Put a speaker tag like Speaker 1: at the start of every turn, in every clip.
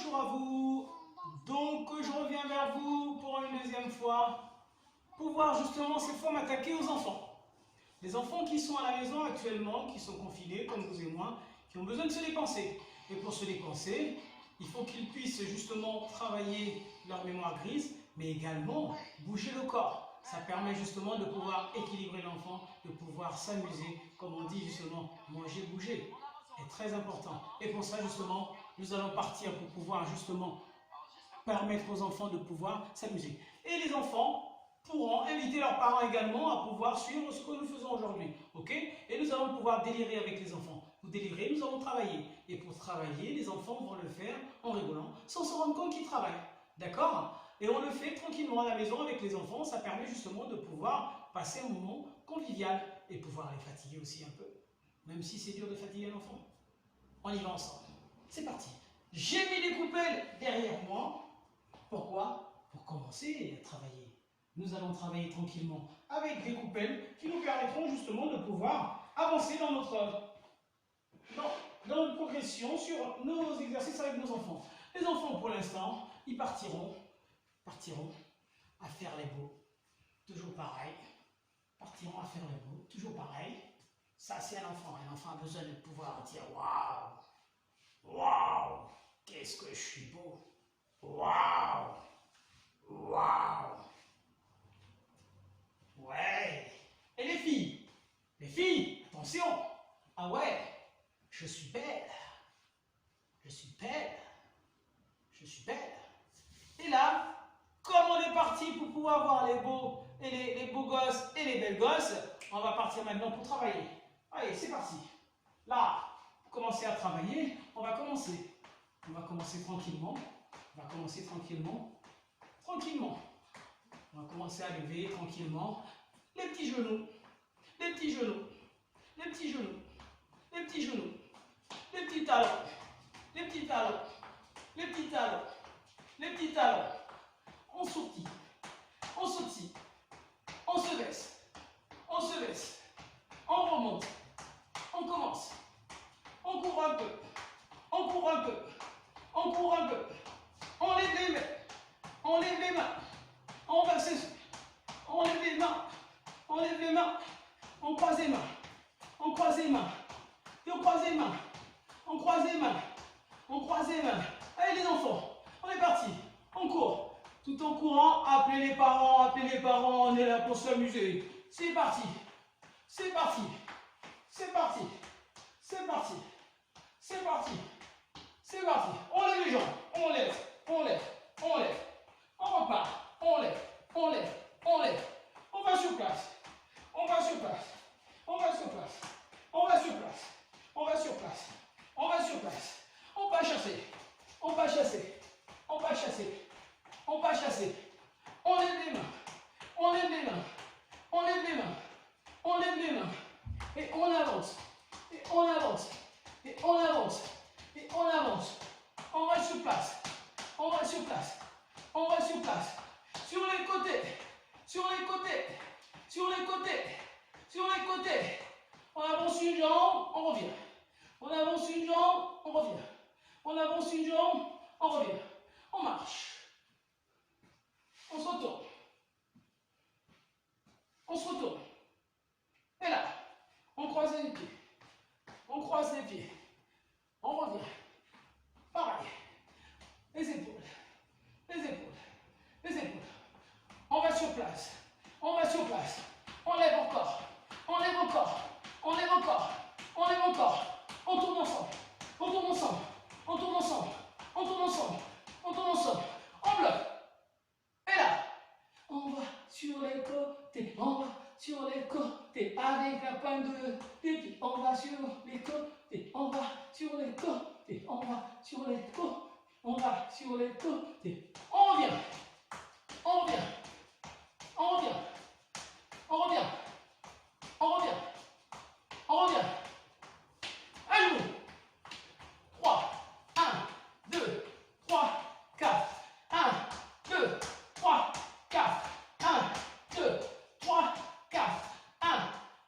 Speaker 1: Bonjour à vous. Donc je reviens vers vous pour une deuxième fois pour voir justement cette fois m'attaquer aux enfants. Les enfants qui sont à la maison actuellement, qui sont confinés comme vous et moi, qui ont besoin de se dépenser. Et pour se dépenser, il faut qu'ils puissent justement travailler leur mémoire grise, mais également bouger le corps. Ça permet justement de pouvoir équilibrer l'enfant, de pouvoir s'amuser, comme on dit justement, manger, bouger. C'est très important. Et pour ça justement, nous allons partir pour pouvoir justement permettre aux enfants de pouvoir s'amuser. Et les enfants pourront inviter leurs parents également à pouvoir suivre ce que nous faisons aujourd'hui. Ok? Et nous allons pouvoir délirer avec les enfants. Pour délirer, nous allons travailler. Et pour travailler, les enfants vont le faire en rigolant, sans se rendre compte qu'ils travaillent. D'accord? Et on le fait tranquillement à la maison avec les enfants. Ça permet justement de pouvoir passer un moment convivial et pouvoir les fatiguer aussi un peu. Même si c'est dur de fatiguer un enfant. On y va ensemble. C'est parti. J'ai mis les coupelles derrière moi. Pourquoi? Pour commencer à travailler. Nous allons travailler tranquillement avec des coupelles qui nous permettront justement de pouvoir avancer dans notre progression sur nos exercices avec nos enfants. Les enfants, pour l'instant, ils partiront à faire les beaux. Toujours pareil. Partiront à faire les beaux. Toujours pareil. Ça, c'est un enfant. Un enfant a besoin de pouvoir dire waouh! Waouh! Qu'est-ce que je suis beau! Waouh! Waouh! Ouais! Et les filles? Les filles, attention! Ah ouais! Je suis belle! Je suis belle! Je suis belle! Et là, comme on est parti pour pouvoir voir les beaux, et les beaux gosses et les belles gosses, on va partir maintenant pour travailler. Allez, c'est parti! Là, pour commencer à travailler, on va commencer. On va commencer tranquillement. On va commencer tranquillement. Tranquillement. On va commencer à lever tranquillement les petits genoux. Les petits genoux. Les petits genoux. Les petits genoux. Les petits talons. Les petits talons. Les petits talons. Les petits talons. On sautille. On sautille. On se baisse. On se baisse. On remonte. On commence. On court un peu. On court un peu. On court un peu. On lève les mains. On lève les mains. On va s'essuyer. On lève les mains. On lève les mains. On croise les mains. On croise les mains. Et on croise les mains. On croise les mains. On croise les mains. Allez les enfants, on est parti. On court. Tout en courant, appelez les parents, appelez les parents. On est là pour s'amuser. C'est parti. C'est parti. C'est parti. C'est parti. C'est parti. C'est parti. On lève les jambes. On lève. On lève. On lève. On repart. On lève. On lève. On lève. On va sur place. On va sur place. On va sur place. On va sur place. On va sur place. On va sur place. On va chasser. On va chasser. On va chasser. On va chasser. On lève les mains. On lève les mains. On lève les mains. On lève les mains. Et on avance. Et on avance. Et on avance. Et on avance. On va sur place. On va sur place. On va sur place. Sur les côtés. Sur les côtés. Sur les côtés. Sur les côtés. On avance une jambe, on revient. On avance une jambe, on revient. On avance une jambe, on revient. On marche. On se retourne. On se retourne. Et là, on croise les pieds. On croise les pieds. On revient. Pareil. Les épaules. Les épaules. Les épaules. On va sur place. On va sur place. On lève encore. On lève encore. On lève encore. On lève encore. On tourne ensemble. On tourne ensemble. On tourne ensemble. On tourne ensemble. On tourne ensemble. On bloque. Et là, on va sur les côtés. On va sur les côtés. Avec la pointe des pieds. On va sur les côtés. On va sur les côtés. On va sur les côtés. On va sur les côtés. On revient. On revient. On revient. On revient. On revient. On revient. À nous. 3. 1, 2, 3, 4. 1, 2, 3, 4. 1, 2, 3, 4. 1,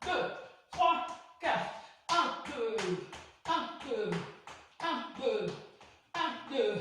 Speaker 1: 2, 3, 4. 1, 2. 1, 2. 1, 2. 1, 2.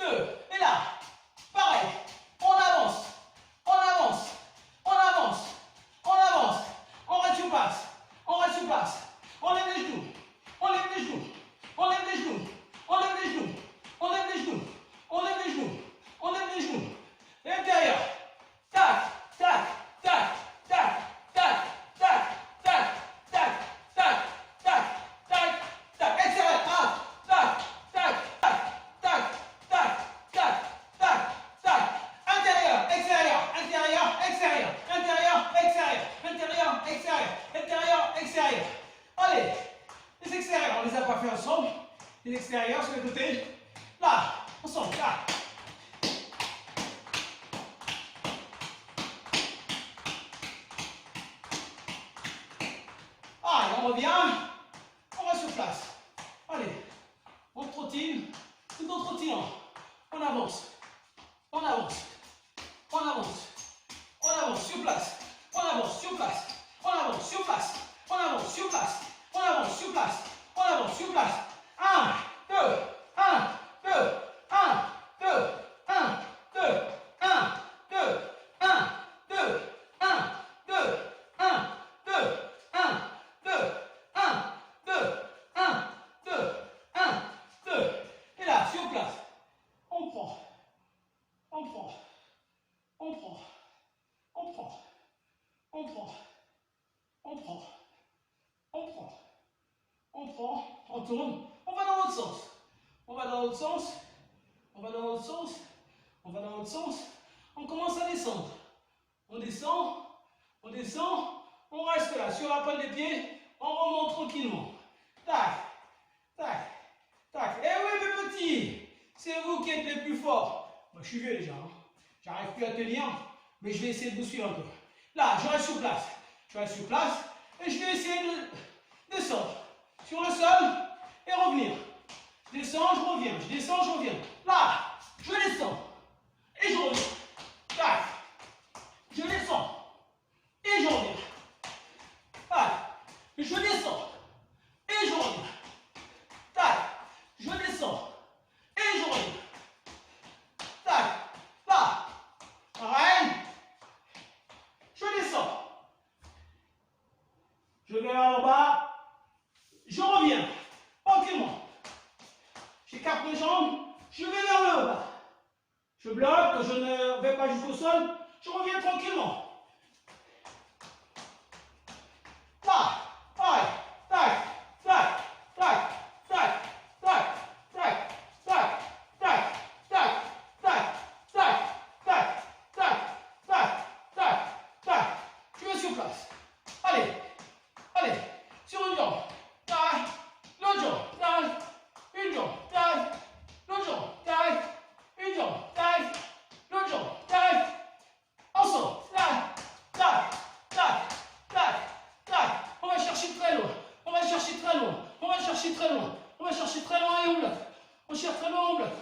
Speaker 1: Là. Allez, on revient. On va sur place. Allez, on trottine, tout en trottinant. On avance, on avance, on avance, on avance sur place, on avance sur place, on avance sur place, on avance sur place, on avance sur place, on avance sur place. 1, 2, 1, 2, 1, 2, 1, 2, 1, 2, 1, 2, 1, 2, 1, 2, 1, 2, 1, 2, 1, 2, 1, 2. Et là, sur place, on prend, on prend, on prend, on prend, on prend, on prend, on prend, on prend, on tourne, on va dans l'autre sens. On va dans l'autre sens, on va dans l'autre sens, on va dans l'autre sens, on commence à descendre. On descend, on descend, on reste là, sur la pointe des pieds, on remonte tranquillement. Tac, tac, tac. Eh oui mes petits, c'est vous qui êtes les plus forts. Moi je suis vieux déjà, hein. J'arrive plus à tenir, mais je vais essayer de vous suivre un peu. Là, je reste sur place. Je reste sur place et je vais essayer de descendre sur le sol et revenir. Je descends, je reviens, je descends, je reviens. Là, je descends et je reviens. Tac, je descends et je reviens. Tac, je descends et je reviens. Tac, je descends et je reviens. Tac, là, pareil. Je descends. Je vais vers le bas. Je reviens. Tranquillement. J'écarte mes jambes. Je vais vers le bas. Je bloque. Je ne vais pas jusqu'au sol. Je reviens tranquillement. Là. Pareil. Tac. Tac. Tac. Tac. Tac. Tac. Tac. Tac. Tac. Tac. Tac. Tac. Tac. Tac. Tac. Tac. Je vais sur place. Allez. Allez. Sur une jambe. Tac. L'autre jambe. Tac. Une jambe. Tac. L'autre jambe. Tac. Une jambe. Tac. L'autre jambe. Tac. Ensemble. Tac. Tac. Tac. Tac. Tac. On va chercher très loin. On va chercher très loin. On va chercher très loin. On va chercher très loin et on bloque. On cherche très loin, on bloque.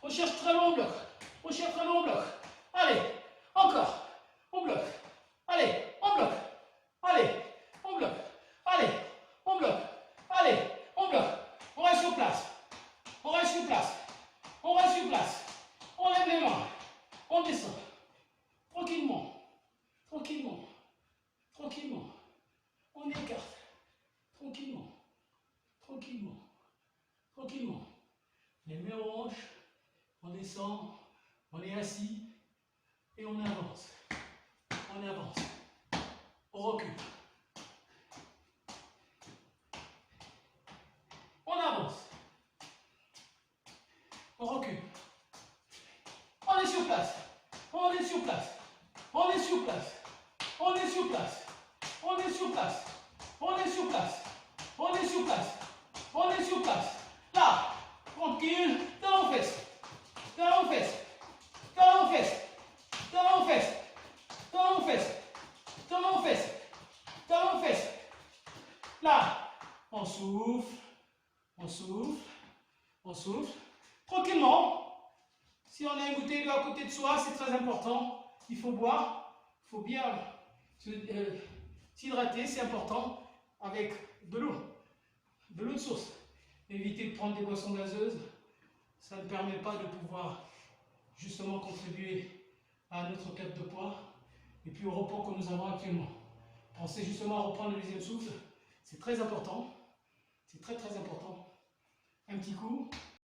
Speaker 1: On cherche très loin, on bloque. On cherche très loin, on bloque. Allez. Encore. On bloque. Allez. On bloque. Allez. On bloque. Allez. On bloque. Allez. On bloque. On reste sur place. On reste sur place. On reste sur place. On lève les mains. On descend. Tranquillement. Tranquillement. Tranquillement. On écarte. Tranquillement. Tranquillement. Tranquillement. Les mains aux hanches. On descend. On est assis. Et on avance. On avance. On recule. On avance. On recule. On est sur place. On est sur place. On est sur place. On est sur place. On est sur place. On est sur place. On est sur place. On est sur place. Là, tranquille. Talon aux fesses. Talon aux fesses. Talon aux fesses. Talon aux fesses. Talon aux fesses. Talon aux fesses. Talon aux fesses. Là, on souffle. On souffle. On souffle. Tranquillement. Si on a une bouteille d'eau à côté de soi, c'est très important. Il faut boire. Il faut bien s'hydrater, c'est important. Avec de l'eau. De l'eau de source. Éviter de prendre des boissons gazeuses. Ça ne permet pas de pouvoir justement contribuer à notre perte de poids et puis au repos que nous avons actuellement. Pensez justement à reprendre le deuxième souffle. C'est très important. C'est très très important. Un petit coup.